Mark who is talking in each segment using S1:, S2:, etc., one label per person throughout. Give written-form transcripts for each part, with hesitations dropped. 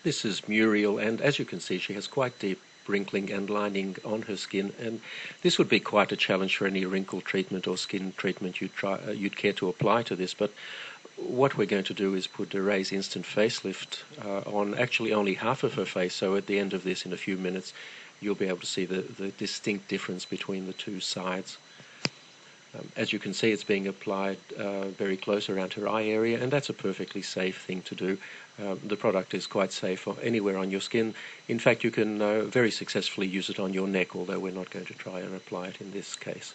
S1: This is Muriel, and as you can see, she has quite deep wrinkling and lining on her skin, and this would be quite a challenge for any wrinkle treatment or skin treatment you'd care to apply to this. But what we're going to do is put a Raise Instant Facelift on actually only half of her face, so at the end of this, in a few minutes, you'll be able to see the distinct difference between the two sides. As you can see, it's being applied very close around her eye area, and that's a perfectly safe thing to do. The product is quite safe anywhere on your skin. In fact, you can very successfully use it on your neck, although we're not going to try and apply it in this case.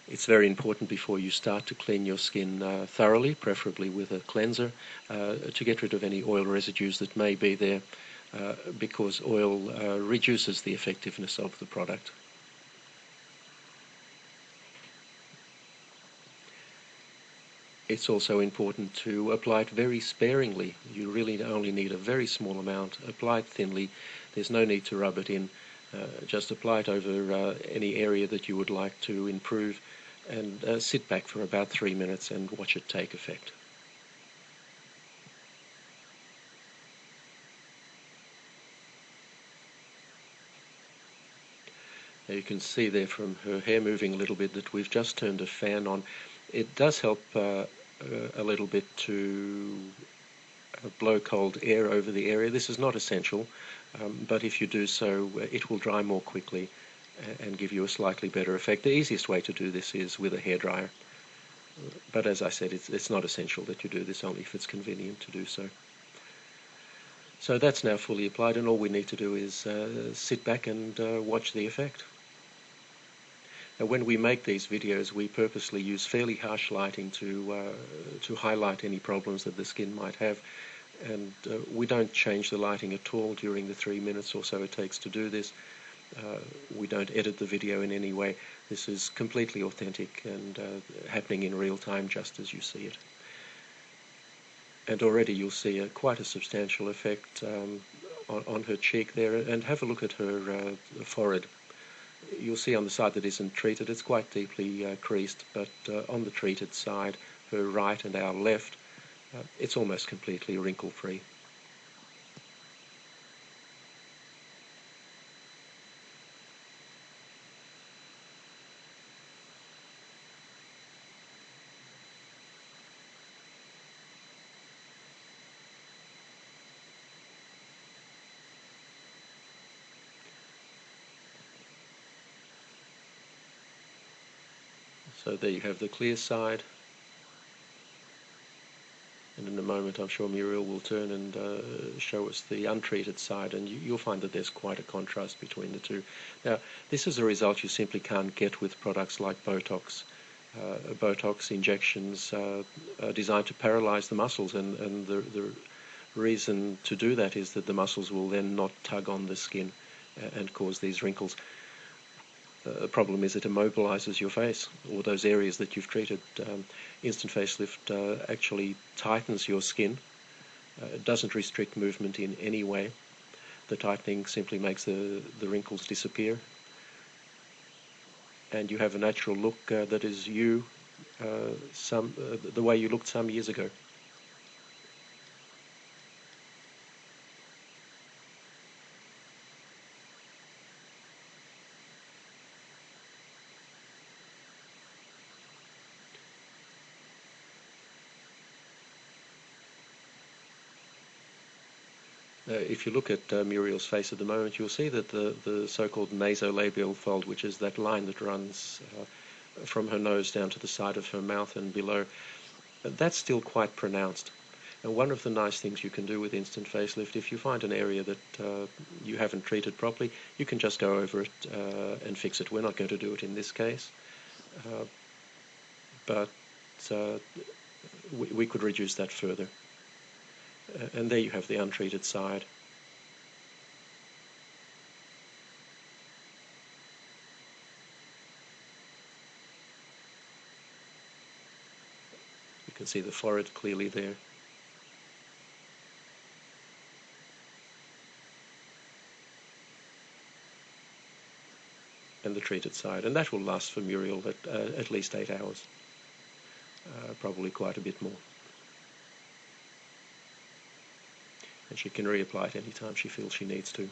S1: It's very important before you start to clean your skin thoroughly, preferably with a cleanser, to get rid of any oil residues that may be there, because oil reduces the effectiveness of the product. It's also important to apply it very sparingly. You really only need a very small amount. Apply it thinly. There's no need to rub it in. Just apply it over any area that you would like to improve, and sit back for about 3 minutes and watch it take effect. Now you can see there from her hair moving a little bit that we've just turned a fan on. It does help a little bit to blow cold air over the area. This is not essential, but if you do so, it will dry more quickly and give you a slightly better effect. The easiest way to do this is with a hairdryer, but as I said, it's not essential that you do this, only if it's convenient to do so. So that's now fully applied, and all we need to do is sit back and watch the effect. Now, when we make these videos, we purposely use fairly harsh lighting to highlight any problems that the skin might have, and we don't change the lighting at all during the 3 minutes or so it takes to do this. We don't edit the video in any way. This is completely authentic and happening in real time, just as you see it. And already you'll see quite a substantial effect on her cheek there, and have a look at her forehead. You'll see on the side that isn't treated, it's quite deeply creased, but on the treated side, her right and our left, it's almost completely wrinkle-free. So there you have the clear side, and in a moment I'm sure Muriel will turn and show us the untreated side, and you'll find that there's quite a contrast between the two. Now, this is a result you simply can't get with products like Botox. Botox injections are designed to paralyze the muscles, and the reason to do that is that the muscles will then not tug on the skin and cause these wrinkles. The problem is it immobilizes your face, or those areas that you've treated. Instant Facelift actually tightens your skin. It doesn't restrict movement in any way. The tightening simply makes the wrinkles disappear, and you have a natural look that is you, the way you looked some years ago. If you look at Muriel's face at the moment, you'll see that the so-called nasolabial fold, which is that line that runs from her nose down to the side of her mouth and below, that's still quite pronounced. And one of the nice things you can do with Instant Facelift, if you find an area that you haven't treated properly, you can just go over it and fix it. We're not going to do it in this case, but we could reduce that further. And there you have the untreated side. You can see the forehead clearly there. And the treated side. And that will last for Muriel at least 8 hours. Probably quite a bit more. and she can reapply it anytime she feels she needs to.